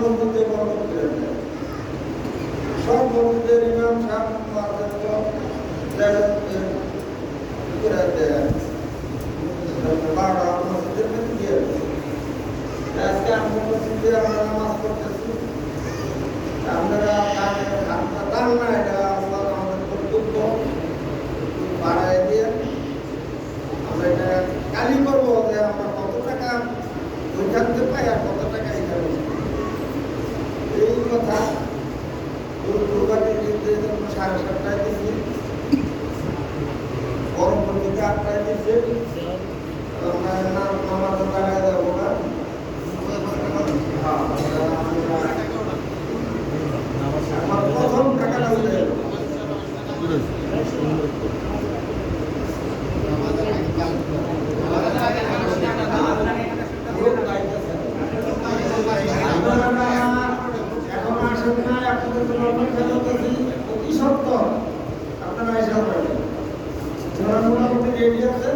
মসজিদে বরকত করে দেয়। সব মসজিদের ইমাম সাহেব করে দেয়। বারোটা মসজিদের মধ্যে দিয়ে আজকে আমরা মসজিদে আমরা নামাজ পড়তেছি। আপনারা দান না, এটা আমাদের কর্তব্য বাড়ায় দিয়ে আমরা এটা কালি করবো যে আমরা কত টাকা ওইখানতে পাই আর কত টাকা এখানে। এই কথা দুর্গাটির নির্দেশ আমরা 7:30টায় দিচ্ছি, পরবর্তীতে 8টায় দিচ্ছে। আমরা নামাজ টাকায় যাবো না, আমার প্রথম টাকাটা উঠে গেল। এখন আসেন না, আপনাদের জন্য অপেক্ষা করতেছি। অতি সত্তর আপনারা এসে মোটামুটি রেডি আছে।